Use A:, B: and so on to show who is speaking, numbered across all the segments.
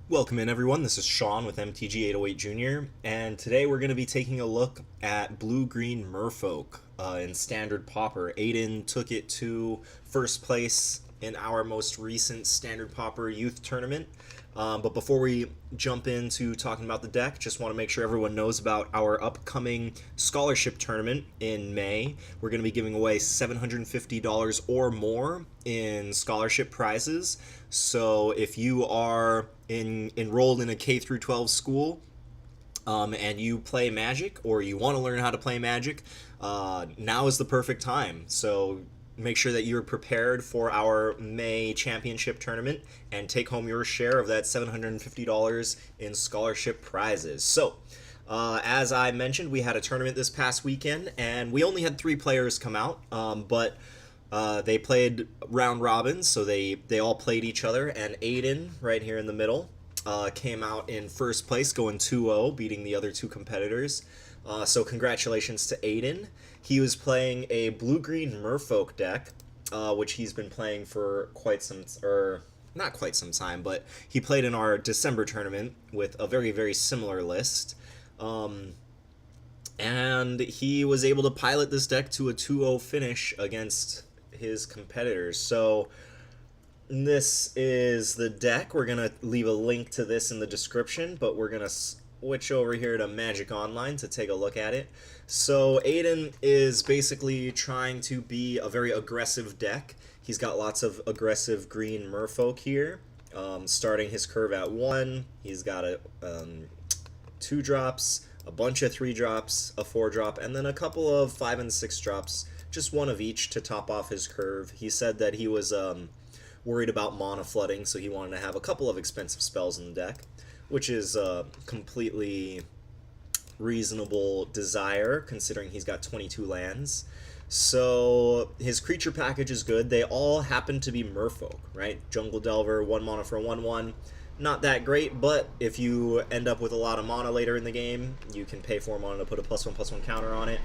A: Welcome in, everyone. This is Sean with MTG808 Jr., and today we're going to be taking a look at Blue Green Merfolk in Standard Pauper. Aiden took it to first place in our most recent Standard Pauper Youth Tournament. But before we jump into talking about the deck, just want to make sure everyone knows about our upcoming scholarship tournament in May. We're going to be giving away $750 or more in scholarship prizes. So if you are enrolled in a K through 12 school, and you play Magic, or you want to learn how to play Magic, now is the perfect time. So make sure that you're prepared for our May championship tournament and take home your share of that $750 in scholarship prizes. So, as I mentioned, we had a tournament this past weekend, and we only had 3 players come out, but they played round robins, so they all played each other, and Aiden, right here in the middle, came out in first place, going 2-0, beating the other 2 competitors. So congratulations to Aiden. He was playing a Blue Green Merfolk deck, which he's been playing for quite some, or not quite some time, but he played in our December tournament with a very, very similar list. And he was able to pilot this deck to a 2-0 finish against his competitors. So this is the deck. We're going to leave a link to this in the description, but we're going to switch over here to Magic Online to take a look at it. So Aiden is basically trying to be a very aggressive deck. He's got lots of aggressive green merfolk here. Starting his curve at 1, he's got a 2 drops, a bunch of 3 drops, a 4 drop, and then a couple of 5 and 6 drops, just one of each to top off his curve. He said that he was worried about mana flooding, so he wanted to have a couple of expensive spells in the deck, which is a completely reasonable desire considering he's got 22 lands. So his creature package is good. They all happen to be merfolk, right? Jungle Delver, 1 mana for 1/1. Not that great, but if you end up with a lot of mana later in the game, you can pay 4 mana to put a +1/+1 counter on it.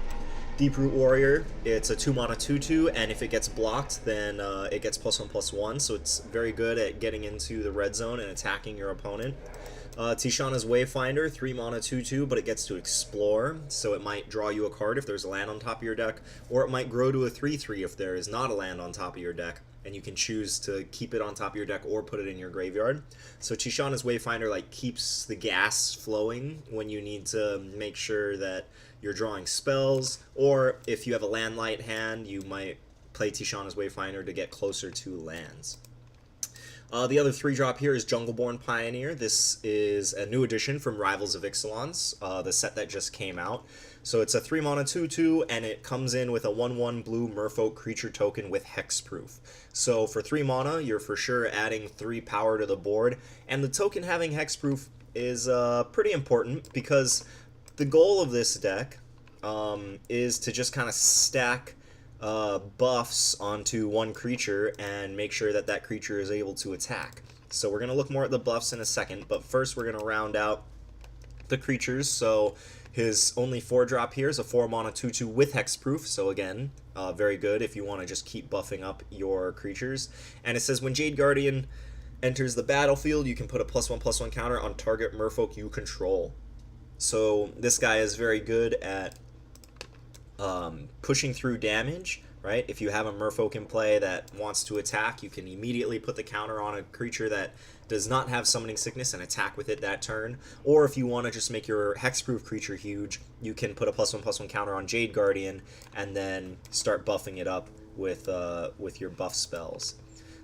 A: Deeproot Warrior, it's a 2 mana 2/2, and if it gets blocked, then it gets +1/+1, so it's very good at getting into the red zone and attacking your opponent. Tishana's Wayfinder, 3 mana 2/2, but it gets to explore, so it might draw you a card if there's a land on top of your deck, or it might grow to a 3/3 if there is not a land on top of your deck, and you can choose to keep it on top of your deck or put it in your graveyard. So Tishana's Wayfinder like keeps the gas flowing when you need to make sure that you're drawing spells, or if you have a land light hand, you might play Tishana's Wayfinder to get closer to lands. The other 3 drop here is Jungleborn Pioneer. This is a new addition from Rivals of Ixalan's, the set that just came out. So it's a 3 mana 2/2, and it comes in with a 1/1 blue merfolk creature token with hexproof. So for 3 mana, you're for sure adding 3 power to the board, and the token having hexproof is pretty important because the goal of this deck is to just kind of stack buffs onto one creature and make sure that that creature is able to attack. So we're going to look more at the buffs in a second, but first we're going to round out the creatures. So his only 4 drop here is a 4 mana 2/2 with hexproof, so again, very good if you want to just keep buffing up your creatures. And it says when Jade Guardian enters the battlefield, you can put a +1/+1 counter on target merfolk you control. So this guy is very good at pushing through damage, right? If you have a merfolk in play that wants to attack, you can immediately put the counter on a creature that does not have summoning sickness and attack with it that turn. Or if you want to just make your hexproof creature huge, you can put a +1/+1 counter on Jade Guardian and then start buffing it up with your buff spells.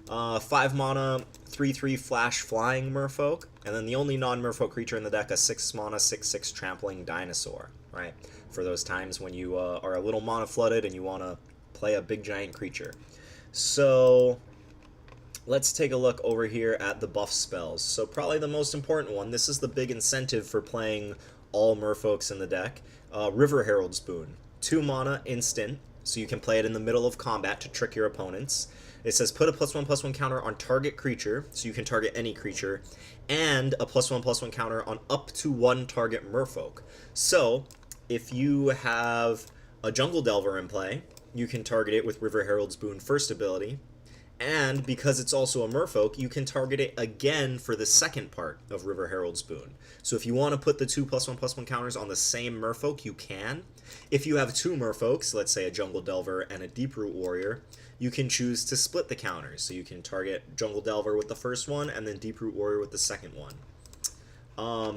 A: 5 mana 3/3 flash flying merfolk, and then the only non-merfolk creature in the deck, a 6 mana 6/6 trampling dinosaur, right? For those times when you are a little mana flooded and you want to play a big giant creature. So let's take a look over here at the buff spells. So probably the most important one, this is the big incentive for playing all merfolks in the deck, River Herald's Boon. 2 mana instant, so you can play it in the middle of combat to trick your opponents. It says put a +1/+1 counter on target creature, so you can target any creature, and a +1/+1 counter on up to 1 target merfolk. So if you have a Jungle Delver in play, you can target it with River Herald's Boon first ability, And because it's also a merfolk, you can target it again for the second part of River Herald's Boon. So if you want to put the 2+1/+1 counters on the same merfolk, you can. If you have two merfolks, let's say a Jungle Delver and a Deeproot Warrior, you can choose to split the counters. So you can target Jungle Delver with the first one and then Deeproot Warrior with the second one.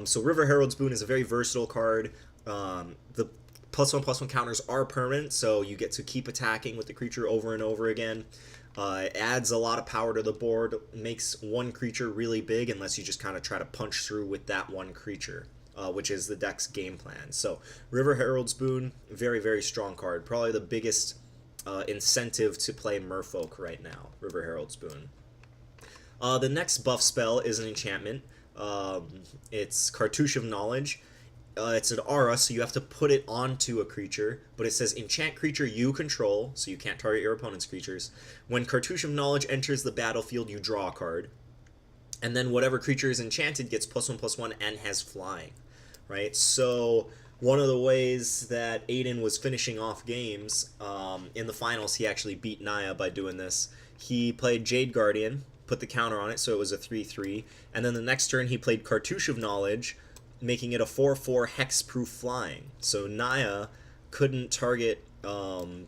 A: So River Herald's Boon is a very versatile card. The +1/+1 counters are permanent, so you get to keep attacking with the creature over and over again. It adds a lot of power to the board, makes one creature really big unless you just kind of try to punch through with that one creature, which is the deck's game plan. So River Herald's Boon, very, very strong card. Probably the biggest incentive to play Merfolk right now, River Herald's Boon. The next buff spell is an enchantment. It's Cartouche of Knowledge. It's an aura, so you have to put it onto a creature, but it says enchant creature you control, so you can't target your opponent's creatures. When Cartouche of Knowledge enters the battlefield, you draw a card, and then whatever creature is enchanted gets +1/+1 and has flying, right? So one of the ways that Aiden was finishing off games, in the finals, he actually beat Naya by doing this. He played Jade Guardian, put the counter on it, so it was a 3/3, and then the next turn he played Cartouche of Knowledge, making it a 4/4 hexproof flying. So Naya couldn't target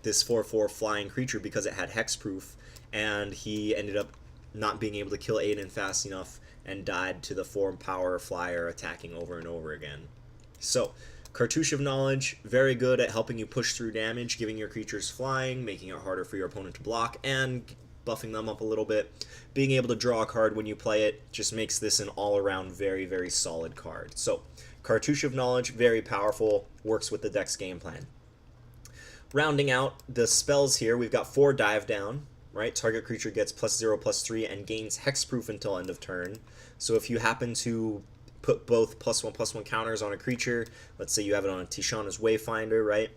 A: this 4/4 flying creature because it had hexproof, and he ended up not being able to kill Aiden fast enough and died to the 4-power flyer attacking over and over again. So Cartouche of Knowledge, very good at helping you push through damage, giving your creatures flying, making it harder for your opponent to block, and buffing them up a little bit. Being able to draw a card when you play it just makes this an all-around very, very solid card. So Cartouche of Knowledge, very powerful, works with the deck's game plan. Rounding out the spells here, we've got 4 Dive Down, right? Target creature gets +0/+3 and gains hexproof until end of turn. So if you happen to put both +1/+1 counters on a creature, let's say you have it on a Tishana's Wayfinder, right?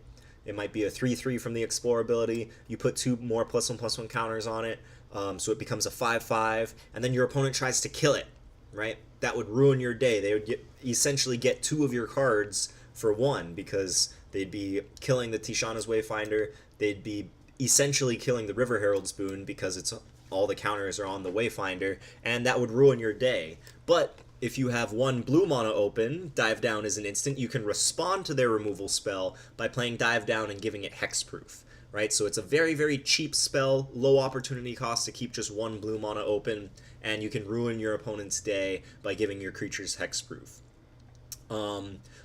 A: It might be a 3/3 from the Explore ability. You put 2 more +1/+1 counters on it, so it becomes a 5/5, and then your opponent tries to kill it, right? That would ruin your day. They would essentially get 2 of your cards for 1 because they'd be killing the Tishana's Wayfinder. They'd be essentially killing the River Herald's Boon because it's all the counters are on the Wayfinder, and that would ruin your day. But if you have 1 blue mana open, Dive Down is an instant, you can respond to their removal spell by playing Dive Down and giving it hexproof, right? So it's a very, very cheap spell, low opportunity cost to keep just 1 blue mana open, and you can ruin your opponent's day by giving your creatures hexproof.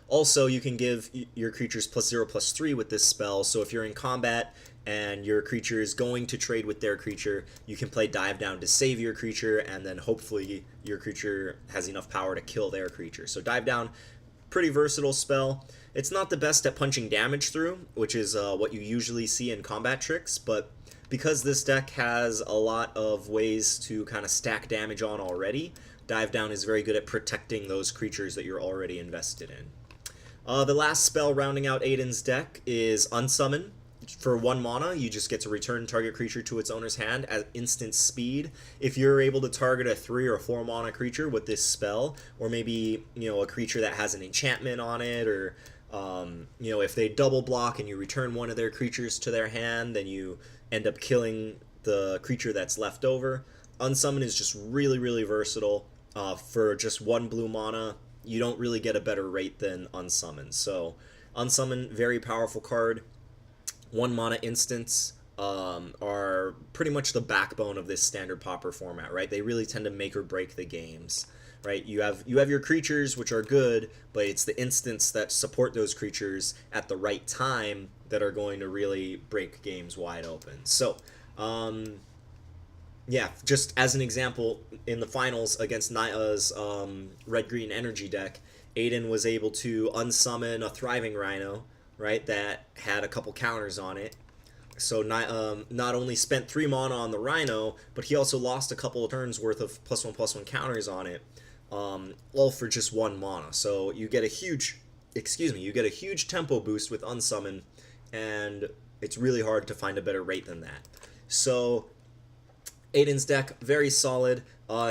A: Also, you can give your creatures +0/+3 with this spell, so if you're in combat and your creature is going to trade with their creature, you can play Dive Down to save your creature, and then hopefully your creature has enough power to kill their creature. So Dive Down, pretty versatile spell. It's not the best at punching damage through, which is what you usually see in combat tricks, but because this deck has a lot of ways to kind of stack damage on already, Dive Down is very good at protecting those creatures that you're already invested in. The last spell rounding out Aiden's deck is Unsummon. For 1 mana, you just get to return target creature to its owner's hand at instant speed. If you're able to target a 3 or 4 mana creature with this spell, or maybe a creature that has an enchantment on it, or if they double block and you return one of their creatures to their hand, then you end up killing the creature that's left over. Unsummon is just really, really versatile. For just 1 blue mana, you don't really get a better rate than Unsummon. So Unsummon, very powerful card. 1 mana instants are pretty much the backbone of this standard Pauper format, right? They really tend to make or break the games, right? You have your creatures, which are good, but it's the instants that support those creatures at the right time that are going to really break games wide open. So, yeah, just as an example, in the finals against Naya's red-green energy deck, Aiden was able to unsummon a Thriving Rhino, right, that had a couple counters on it. So not only spent 3 mana on the Rhino, but he also lost a couple of turns worth of +1/+1 counters on it, all for just 1 mana. So you get a huge, tempo boost with Unsummon, and it's really hard to find a better rate than that. So Aiden's deck, very solid.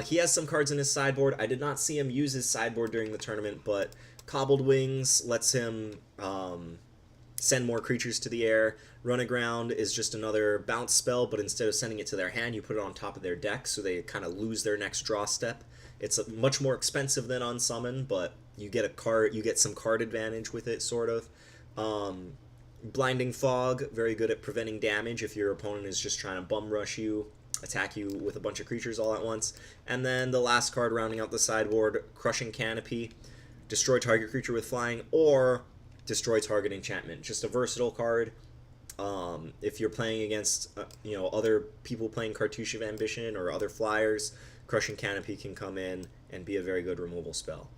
A: He has some cards in his sideboard. I did not see him use his sideboard during the tournament, but Cobbled Wings lets him send more creatures to the air. Run Aground is just another bounce spell, but instead of sending it to their hand, you put it on top of their deck, so they kind of lose their next draw step. It's much more expensive than Unsummon, but you get a card, you get some card advantage with it, sort of. Blinding Fog, very good at preventing damage if your opponent is just trying to bum rush you, attack you with a bunch of creatures all at once. And then the last card rounding out the sideboard, Crushing Canopy, destroy target creature with flying, or destroy target enchantment. Just a versatile card. If you're playing against other people playing Cartouche of Ambition or other flyers, Crushing Canopy can come in and be a very good removal spell.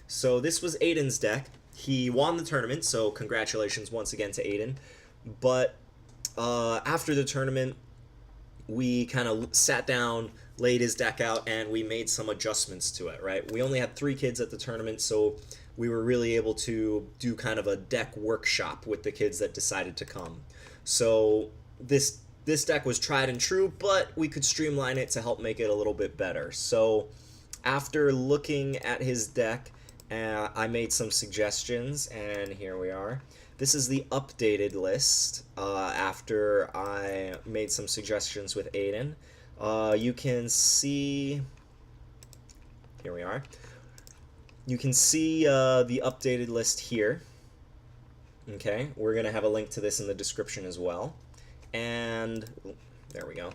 A: So this was Aiden's deck. He won the tournament, so congratulations once again to Aiden. But after the tournament, we kind of sat down, laid his deck out, and we made some adjustments to it, right? We only had 3 kids at the tournament, so we were really able to do kind of a deck workshop with the kids that decided to come. So this deck was tried and true, but we could streamline it to help make it a little bit better. So after looking at his deck, I made some suggestions, and here we are. This is the updated list after I made some suggestions with Aiden. You can see, here we are. You can see the updated list here. Okay, we're going to have a link to this in the description as well. And there we go.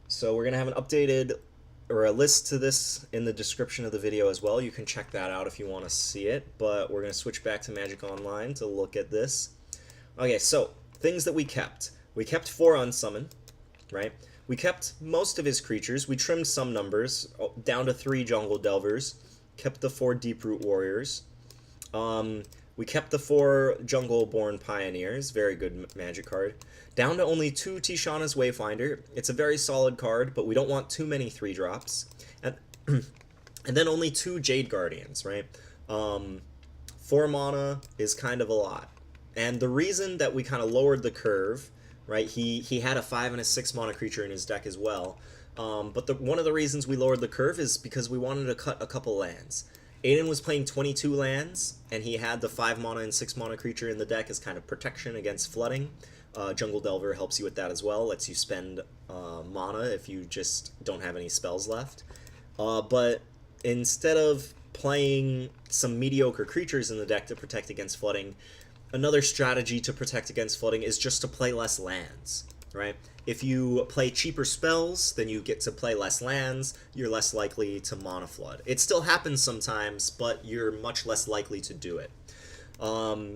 A: So we're going to have an updated, or a list to this in the description of the video as well. You can check that out if you want to see it, but we're going to switch back to Magic Online to look at this. Okay, so things that we kept. We kept 4 Unsummon, right? We kept most of his creatures. We trimmed some numbers down to 3 Jungle Delvers. Kept the 4 Deeproot Warriors. We kept the 4 Jungle-Born Pioneers. Very good Magic card. Down to only 2 Tishana's Wayfinder. It's a very solid card, but we don't want too many 3-drops. And then only 2 Jade Guardians, right? 4 mana is kind of a lot. And the reason that we kind of lowered the curve, right? He had a 5 and a 6 mana creature in his deck as well. But one of the reasons we lowered the curve is because we wanted to cut a couple lands. Aiden was playing 22 lands, and he had the 5 mana and 6 mana creature in the deck as kind of protection against flooding. Jungle Delver helps you with that as well, lets you spend mana if you just don't have any spells left. But instead of playing some mediocre creatures in the deck to protect against flooding, another strategy to protect against flooding is just to play less lands, right? If you play cheaper spells, then you get to play less lands, you're less likely to mana flood. It still happens sometimes, but you're much less likely to do it.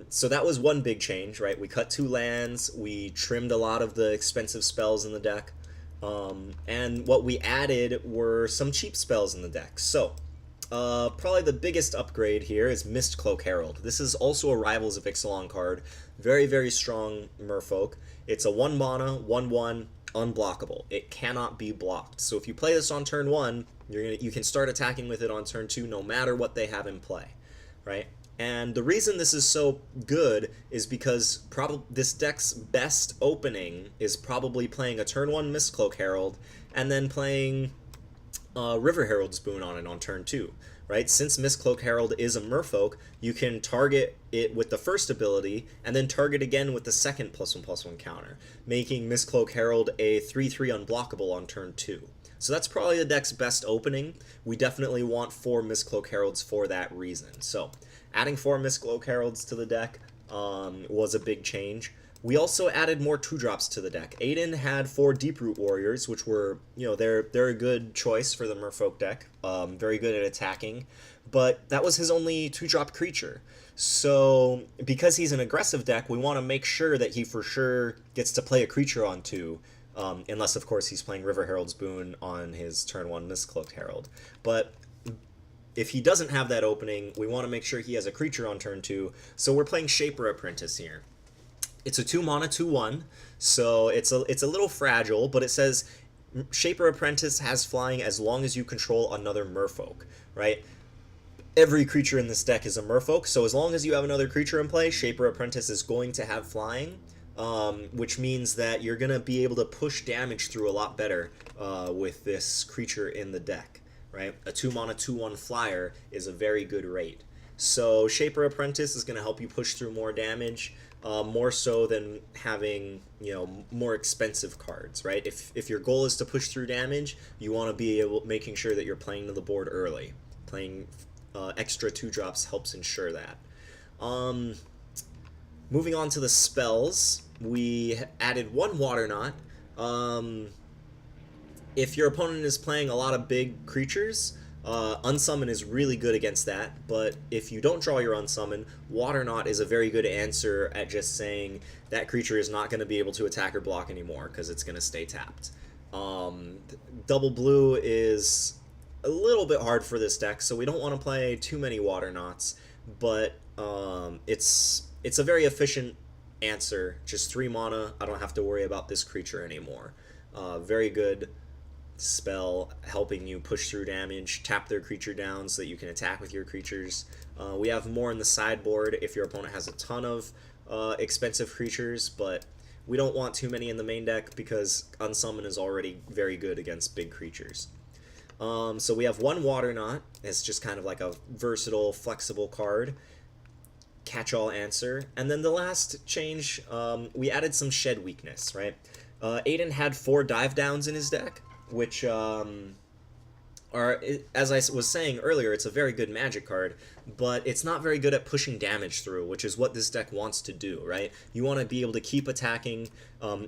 A: So that was one big change, right? We cut 2 lands, we trimmed a lot of the expensive spells in the deck, and what we added were some cheap spells in the deck. So, probably the biggest upgrade here is Mistcloak Herald. This is also a Rivals of Ixalan card. Very, very strong Merfolk. It's a 1 mana, 1/1, unblockable. It cannot be blocked. So if you play this on turn 1, you can start attacking with it on turn 2 no matter what they have in play, right? And the reason this is so good is because this deck's best opening is probably playing a turn 1 Mistcloak Herald and then playing River Herald's Boon on it on turn 2, right? Since Mistcloak Herald is a Merfolk, you can target it with the first ability and then target again with the second +1/+1 counter, making Mistcloak Herald a 3/3 unblockable on turn 2. So that's probably the deck's best opening. We definitely want 4 Mistcloak Heralds for that reason. So adding 4 Mistcloak Heralds to the deck was a big change. We also added more 2-drops to the deck. Aiden had 4 Deeproot Warriors, which were, they're a good choice for the Merfolk deck. Very good at attacking. But that was his only 2-drop creature. So, because he's an aggressive deck, we want to make sure that he for sure gets to play a creature on 2. Unless, of course, he's playing River Herald's Boon on his turn 1 Mistcloak Herald. But if he doesn't have that opening, we want to make sure he has a creature on turn 2. So we're playing Shaper Apprentice here. It's a 2 mana, 2/1, so it's a little fragile, but it says Shaper Apprentice has flying as long as you control another Merfolk, right? Every creature in this deck is a Merfolk, so as long as you have another creature in play, Shaper Apprentice is going to have flying, which means that you're going to be able to push damage through a lot better with this creature in the deck, right? A 2 mana, 2/1 flyer is a very good rate. So Shaper Apprentice is going to help you push through more damage, more so than having, you know, more expensive cards, right? If your goal is to push through damage, you want to be making sure that you're playing to the board early. Playing extra 2-drops helps ensure that. Moving on to the spells, we added one Water Knot. If your opponent is playing a lot of big creatures, Unsummon is really good against that, but if you don't draw your Unsummon, Water Knot is a very good answer at just saying that creature is not going to be able to attack or block anymore because it's going to stay tapped. Double blue is a little bit hard for this deck, so we don't want to play too many Water Knots, but it's a very efficient answer. Just 3 mana, I don't have to worry about this creature anymore. Very good spell helping you push through damage, tap their creature down so that you can attack with your creatures. We have more in the sideboard if your opponent has a ton of expensive creatures, but we don't want too many in the main deck because Unsummon is already very good against big creatures. So we have one Water Knot. It's just kind of like a versatile, flexible card. Catch-all answer. And then the last change, we added some Shed Weakness, right? Aiden had 4 dive downs in his deck, which are, as I was saying earlier, it's a very good magic card, but it's not very good at pushing damage through, which is what this deck wants to do, right? You want to be able to keep attacking.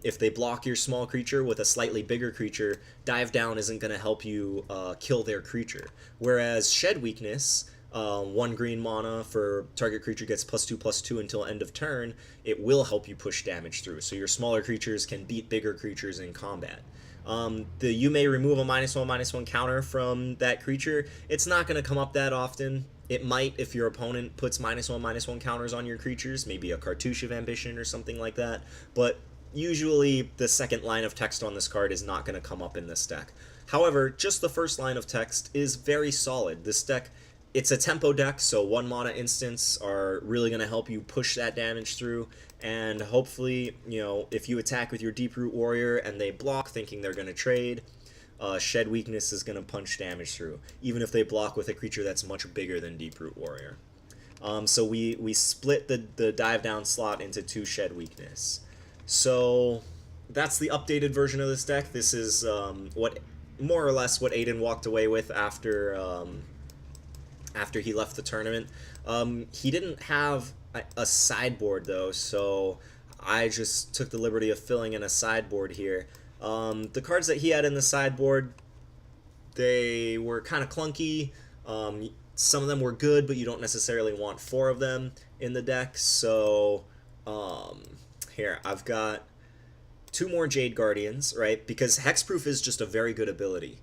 A: If they block your small creature with a slightly bigger creature, dive down isn't going to help you kill their creature. Whereas Shed Weakness, 1 green mana for target creature gets +2/+2 until end of turn, it will help you push damage through, so your smaller creatures can beat bigger creatures in combat. You may remove a -1/-1 counter from that creature. It's not going to come up that often. It might if your opponent puts -1/-1 counters on your creatures, maybe a Cartouche of Ambition or something like that, but usually the second line of text on this card is not going to come up in this deck. However, just the first line of text is very solid. This deck, it's a tempo deck, so 1 mana instants are really going to help you push that damage through, and hopefully, you know, if you attack with your Deeproot Warrior and they block thinking they're going to trade, Shed Weakness is going to punch damage through, even if they block with a creature that's much bigger than Deeproot Warrior. So we split the dive down slot into 2 Shed Weakness. So that's the updated version of this deck. This is what more or less what Aiden walked away with after he left the tournament. He didn't have a sideboard though, so I just took the liberty of filling in a sideboard here. The cards that he had in the sideboard, they were kind of clunky. Some of them were good, but you don't necessarily want 4 of them in the deck. So here, I've got 2 more Jade Guardians, right? Because Hexproof is just a very good ability.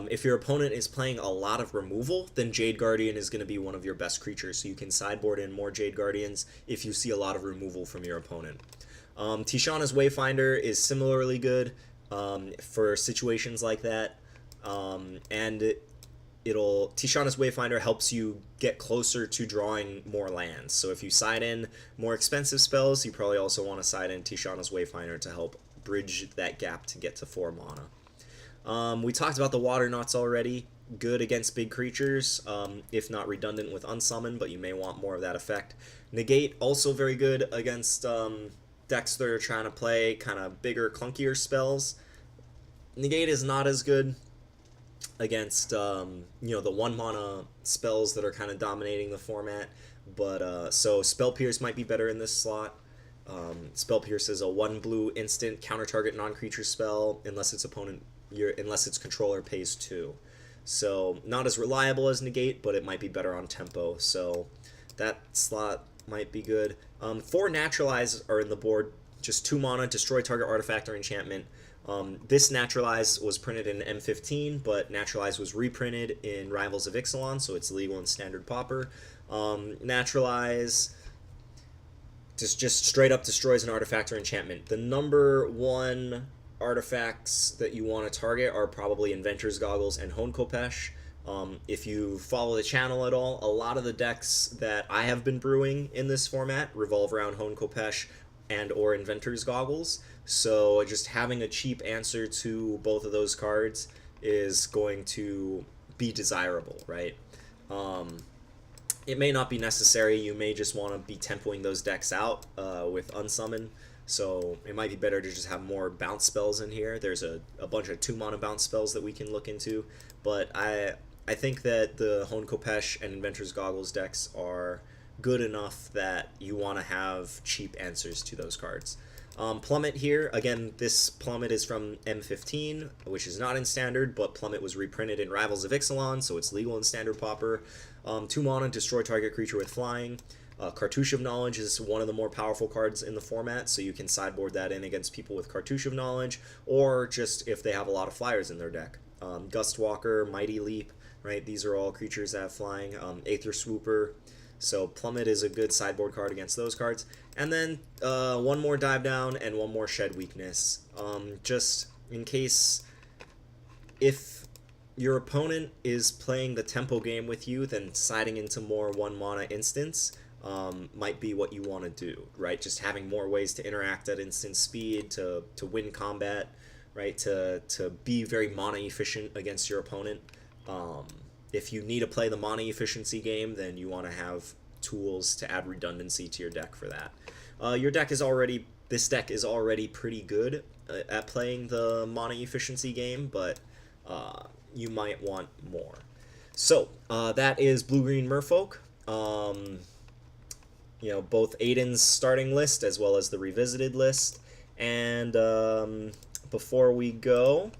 A: If your opponent is playing a lot of removal, then Jade Guardian is going to be one of your best creatures, so you can sideboard in more Jade Guardians if you see a lot of removal from your opponent. Tishana's Wayfinder is similarly good for situations like that, and Tishana's Wayfinder helps you get closer to drawing more lands. So if you side in more expensive spells, you probably also want to side in Tishana's Wayfinder to help bridge that gap to get to 4 mana. We talked about the Water Knots already. Good against big creatures, if not redundant with Unsummon, but you may want more of that effect. Negate, also very good against decks that are trying to play kind of bigger, clunkier spells. Negate is not as good against you know, the 1 mana spells that are kind of dominating the format, but so Spell Pierce might be better in this slot. Spell Pierce is a 1 blue instant counter target non-creature spell unless its controller pays 2. So not as reliable as Negate, but it might be better on tempo, so that slot might be good. 4 Naturalize are in the board, just 2 mana, destroy target artifact or enchantment. This Naturalize was printed in M15, but Naturalize was reprinted in Rivals of Ixalan, so it's legal in Standard Pauper. Naturalize just straight up destroys an artifact or enchantment. The number 1 artifacts that you want to target are probably Inventor's Goggles and Hone Kopesh. If you follow the channel at all, a lot of the decks that I have been brewing in this format revolve around Hone Kopesh and or Inventor's Goggles, so just having a cheap answer to both of those cards is going to be desirable, right? it may not be necessary. You may just want to be tempoing those decks out with Unsummon. So it might be better to just have more bounce spells in here. There's a bunch of 2-mana bounce spells that we can look into. But I think that the Hone Kopesh and Inventor's Goggles decks are good enough that you want to have cheap answers to those cards. Plummet here, again, this Plummet is from M15, which is not in Standard, but Plummet was reprinted in Rivals of Ixalan, so it's legal in Standard Pauper. 2 mana, destroy target creature with flying. Cartouche of Knowledge is one of the more powerful cards in the format, so you can sideboard that in against people with Cartouche of Knowledge, or just if they have a lot of flyers in their deck. Gustwalker, Mighty Leap, right? These are all creatures that have flying. Aether Swooper. So Plummet is a good sideboard card against those cards. And then 1 more Dive Down and 1 more Shed Weakness. Just in case if your opponent is playing the tempo game with you, then siding into more 1 mana instants might be what you want to do, right? Just having more ways to interact at instant speed, to win combat, right? To be very mana efficient against your opponent. If you need to play the mana efficiency game, then you want to have tools to add redundancy to your deck for that. This deck is already pretty good at playing the mana efficiency game, but you might want more. So that is Blue Green Merfolk. You know, both Aiden's starting list as well as the revisited list. And before we go,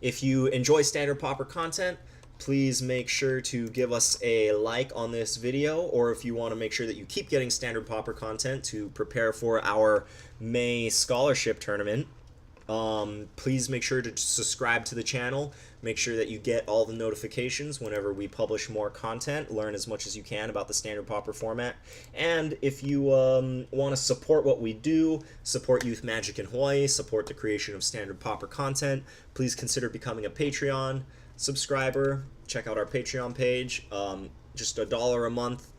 A: if you enjoy Standard Pauper content, please make sure to give us a like on this video, or if you want to make sure that you keep getting Standard Pauper content to prepare for our May scholarship tournament, please make sure to subscribe to the channel. Make sure that you get all the notifications whenever we publish more content. Learn as much as you can about the Standard Pauper format. And if you want to support what we do, support Youth Magic in Hawaii, support the creation of Standard Pauper content, please consider becoming a Patreon subscriber. Check out our Patreon page. Just $1 a month.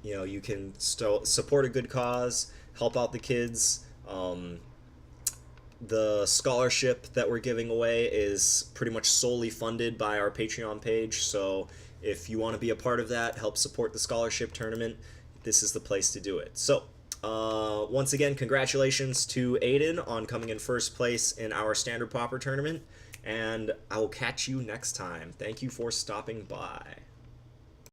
A: You know, you can still support a good cause, help out the kids. The scholarship that we're giving away is pretty much solely funded by our Patreon page, so if you want to be a part of that, help support the scholarship tournament, this is the place to do it. So once again, congratulations to Aiden on coming in first place in our Standard Pauper tournament, and I will catch you next time. Thank you for stopping by.